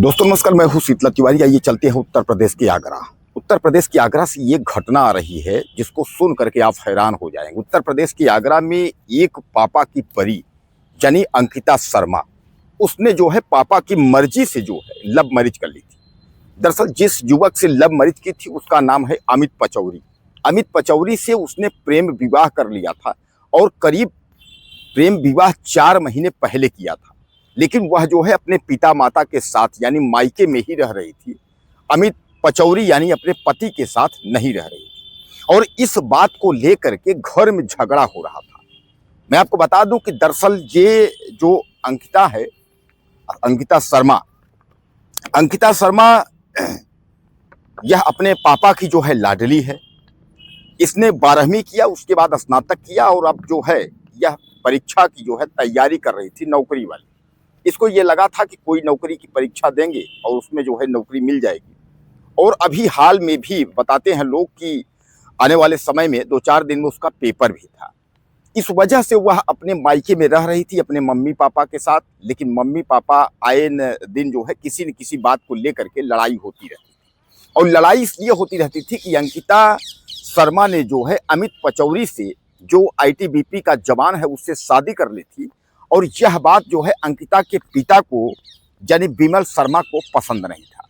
दोस्तों नमस्कार, मैं हूं शीतल तिवारी। आइए चलते हैं उत्तर प्रदेश के आगरा। उत्तर प्रदेश के आगरा से ये घटना आ रही है जिसको सुन करके आप हैरान हो जाएंगे। उत्तर प्रदेश के आगरा में एक पापा की परी यानी अंकिता शर्मा, उसने जो है पापा की मर्जी से जो है लव मैरिज कर ली थी। दरअसल जिस युवक से लव मैरिज की थी उसका नाम है अमित पचौरी। अमित पचौरी से उसने प्रेम विवाह कर लिया था और करीब प्रेम विवाह 4 महीने पहले किया था, लेकिन वह जो है अपने पिता माता के साथ यानी मायके में ही रह रही थी। अमित पचौरी यानी अपने पति के साथ नहीं रह रही थी और इस बात को लेकर के घर में झगड़ा हो रहा था। मैं आपको बता दूं कि दरअसल ये जो अंकिता है, अंकिता शर्मा यह अपने पापा की जो है लाडली है। इसने 12वीं किया, उसके बाद स्नातक किया और अब जो है यह परीक्षा की जो है तैयारी कर रही थी, नौकरी वाली। इसको ये लगा था कि कोई नौकरी की परीक्षा देंगे और उसमें जो है नौकरी मिल जाएगी। और अभी हाल में भी बताते हैं लोग कि आने वाले समय में 2-4 दिन में उसका पेपर भी था। इस वजह से वह अपने मायके में रह रही थी अपने मम्मी पापा के साथ, लेकिन मम्मी पापा आए दिन जो है किसी न किसी बात को लेकर के लड़ाई होती रहती थी। और लड़ाई इसलिए होती रहती थी कि अंकिता शर्मा ने जो है अमित पचौरी से, जो आईटीबीपी का जवान है, उससे शादी कर ली थी। और यह बात जो है अंकिता के पिता को यानी विमल शर्मा को पसंद नहीं था।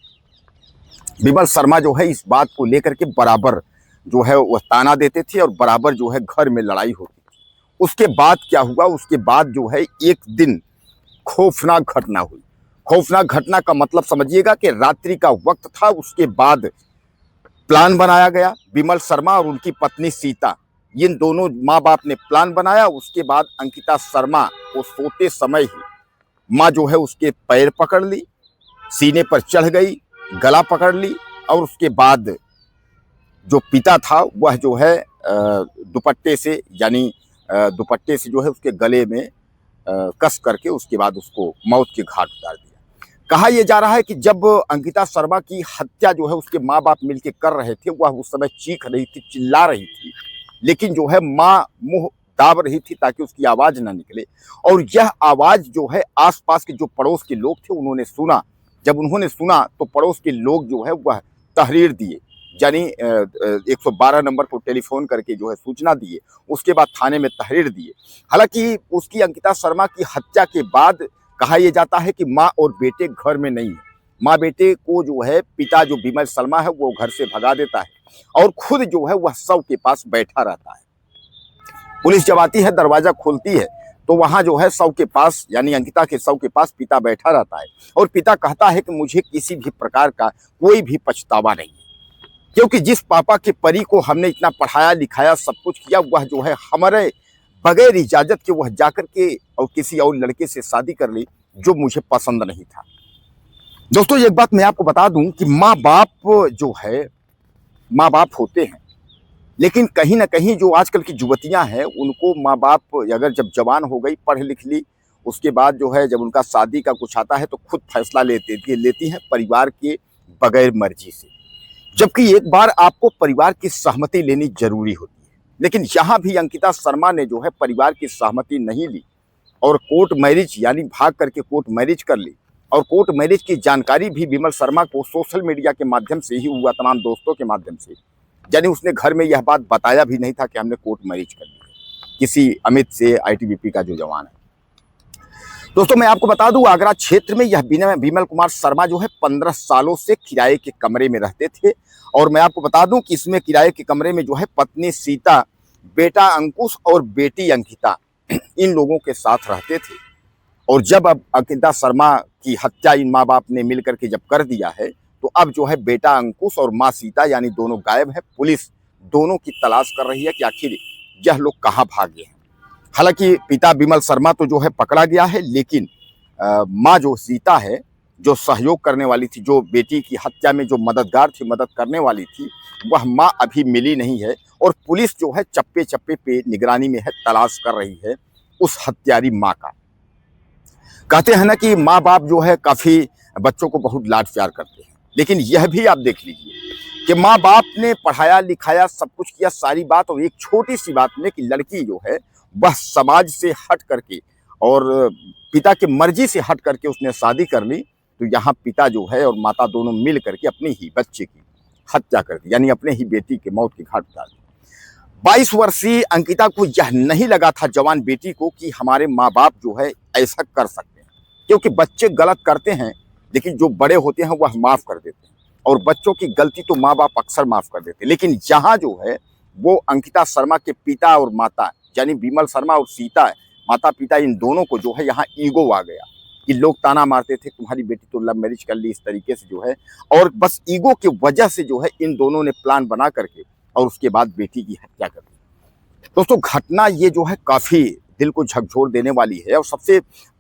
विमल शर्मा जो है इस बात को लेकर के बराबर जो है वह ताना देते थे और बराबर जो है घर में लड़ाई होती थी। उसके बाद क्या हुआ, उसके बाद जो है एक दिन खौफनाक घटना हुई। खौफनाक घटना का मतलब समझिएगा कि रात्रि का वक्त था। उसके बाद प्लान बनाया गया। विमल शर्मा और उनकी पत्नी सीता, इन दोनों माँ बाप ने प्लान बनाया। उसके बाद अंकिता शर्मा को सोते समय ही माँ जो है उसके पैर पकड़ ली, सीने पर चढ़ गई, गला पकड़ ली और उसके बाद जो पिता था वह जो है दुपट्टे से जो है उसके गले में कस करके उसके बाद उसको मौत के घाट उतार दिया। कहा यह जा रहा है कि जब अंकिता शर्मा की हत्या जो है उसके माँ बाप मिलकर कर रहे थे, वह उस समय चीख रही थी, चिल्ला रही थी, लेकिन जो है माँ मुंह दाब रही थी ताकि उसकी आवाज ना निकले। और यह आवाज जो है आसपास के जो पड़ोस के लोग थे उन्होंने सुना। जब उन्होंने सुना तो पड़ोस के लोग जो है वह तहरीर दिए, यानी 112 नंबर पर टेलीफोन करके जो है सूचना दिए। उसके बाद थाने में तहरीर दिए। हालांकि उसकी अंकिता शर्मा की हत्या के बाद कहा यह जाता है कि माँ और बेटे घर में नहीं है। माँ बेटे को जो है पिता जो विमल शर्मा है वो घर से भगा देता है और खुद जो है वह शव के पास बैठा रहता है। पुलिस जब आती है, दरवाजा खोलती है तो वहां जो है शव के पास यानी अंकिता के शव के पास पिता बैठा रहता है और पिता कहता है कि मुझे किसी भी प्रकार का कोई भी पछतावा नहीं है, क्योंकि जिस पापा के परी को हमने इतना पढ़ाया लिखाया सब कुछ किया, वह जो है हमारे बगैर इजाजत के वह जाकर के और किसी और लड़के से शादी कर ली जो मुझे पसंद नहीं था। दोस्तों एक बात मैं आपको बता दूं कि माँ बाप जो है माँ बाप होते हैं, लेकिन कहीं ना कहीं जो आजकल की युवतियां हैं उनको माँ बाप अगर जब जवान हो गई, पढ़ लिख ली, उसके बाद जो है जब उनका शादी का कुछ आता है तो खुद फैसला लेती हैं परिवार के बगैर मर्जी से। जबकि एक बार आपको परिवार की सहमति लेनी जरूरी होती है। लेकिन यहाँ भी अंकिता शर्मा ने जो है परिवार की सहमति नहीं ली और कोर्ट मैरिज यानी भाग करके कोर्ट मैरिज कर ली। और कोर्ट मैरिज की जानकारी भी विमल शर्मा को सोशल मीडिया के माध्यम से ही हुआ, तमाम दोस्तों के माध्यम से। यानी उसने घर में यह बात बताया भी नहीं था कि हमने कोर्ट मैरिज कर ली है किसी अमित से, आईटीबीपी का जो जवान है। दोस्तों मैं आपको बता दूं, आगरा क्षेत्र में यह विमल कुमार शर्मा जो है 15 सालों से किराए के कमरे में रहते थे। और मैं आपको बता दूं कि इसमें किराए के कमरे में जो है पत्नी सीता, बेटा अंकुश और बेटी अंकिता, इन लोगों के साथ रहते थे। और जब अब अंकिता शर्मा की हत्या इन माँ बाप ने मिलकर के जब कर दिया है तो अब जो है बेटा अंकुश और माँ सीता यानी दोनों गायब है। पुलिस दोनों की तलाश कर रही है कि आखिर यह लोग कहाँ भागे हैं। हालांकि पिता विमल शर्मा तो जो है पकड़ा गया है, लेकिन माँ जो सीता है, जो सहयोग करने वाली थी, जो बेटी की हत्या में जो मददगार थी, मदद करने वाली थी, वह माँ अभी मिली नहीं है। और पुलिस जो है चप्पे चप्पे पे निगरानी में है, तलाश कर रही है उस हत्यारी माँ का। कहते हैं ना कि माँ बाप जो है काफी बच्चों को बहुत लाड प्यार करते हैं, लेकिन यह भी आप देख लीजिए कि माँ बाप ने पढ़ाया लिखाया सब कुछ किया सारी बात, और एक छोटी सी बात में कि लड़की जो है वह समाज से हट करके और पिता की मर्जी से हट करके उसने शादी कर ली। तो यहाँ पिता जो है और माता दोनों मिल करके अपने ही बच्चे की हत्या कर दी, यानी अपने ही बेटी के मौत के घाट उतार दी। 22 वर्षीय अंकिता को यह नहीं लगा था जवान बेटी को कि हमारे माँ बाप जो है ऐसा कर सकते हैं, क्योंकि बच्चे गलत करते हैं लेकिन जो बड़े होते हैं वह माफ कर देते हैं, और बच्चों की गलती तो माँ बाप अक्सर माफ कर देते हैं। लेकिन यहाँ जो है वो अंकिता शर्मा के पिता और माता यानी विमल शर्मा और सीता माता पिता इन दोनों को जो है यहाँ ईगो आ गया कि लोग ताना मारते थे तुम्हारी बेटी तो लव मैरिज कर ली इस तरीके से जो है, और बस ईगो की वजह से जो है इन दोनों ने प्लान बना करके और उसके बाद बेटी की हत्या कर दी। दोस्तों घटना ये जो है काफी दिल को झकझोर देने वाली है, और सबसे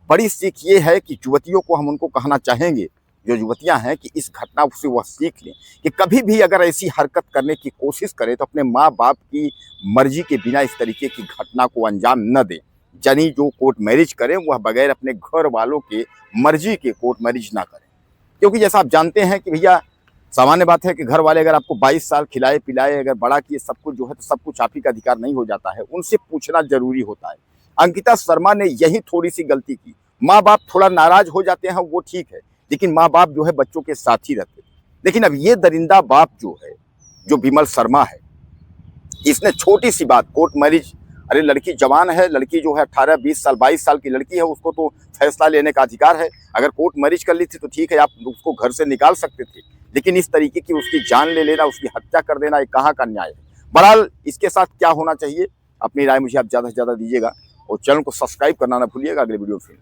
बड़ी सीख ये है कि युवतियों को हम उनको कहना चाहेंगे, जो युवतियां हैं, कि इस घटना से वह सीख लें कि कभी भी अगर ऐसी हरकत करने की कोशिश करें तो अपने माँ बाप की मर्जी के बिना इस तरीके की घटना को अंजाम न दें। यानी जो कोर्ट मैरिज करें वह बगैर अपने घर वालों के मर्जी के कोर्ट मैरिज ना करें, क्योंकि जैसा आप जानते हैं कि भैया सामान्य बात है कि घर वाले अगर आपको 22 साल खिलाए पिलाए अगर बड़ा किए सब कुछ जो है तो सब कुछ आप ही का अधिकार नहीं हो जाता है, उनसे पूछना जरूरी होता है। अंकिता शर्मा ने यही थोड़ी सी गलती की, माँ बाप थोड़ा नाराज हो जाते हैं वो ठीक है, लेकिन माँ बाप जो है बच्चों के साथ ही रहते हैं। लेकिन अब ये दरिंदा बाप जो है, जो विमल शर्मा है, इसने छोटी सी बात कोर्ट मैरिज, अरे लड़की जवान है, लड़की जो है 18 20 साल 22 साल की लड़की है, उसको तो फैसला लेने का अधिकार है। अगर कोर्ट मैरिज कर ली थी तो ठीक है, आप उसको घर से निकाल सकते थे, लेकिन इस तरीके की उसकी जान ले लेना, उसकी हत्या कर देना, ये कहाँ का न्याय है। बहरहाल इसके साथ क्या होना चाहिए, अपनी राय मुझे आप ज़्यादा से ज़्यादा दीजिएगा, और चैनल को सब्सक्राइब करना ना भूलिएगा। अगले वीडियो फिर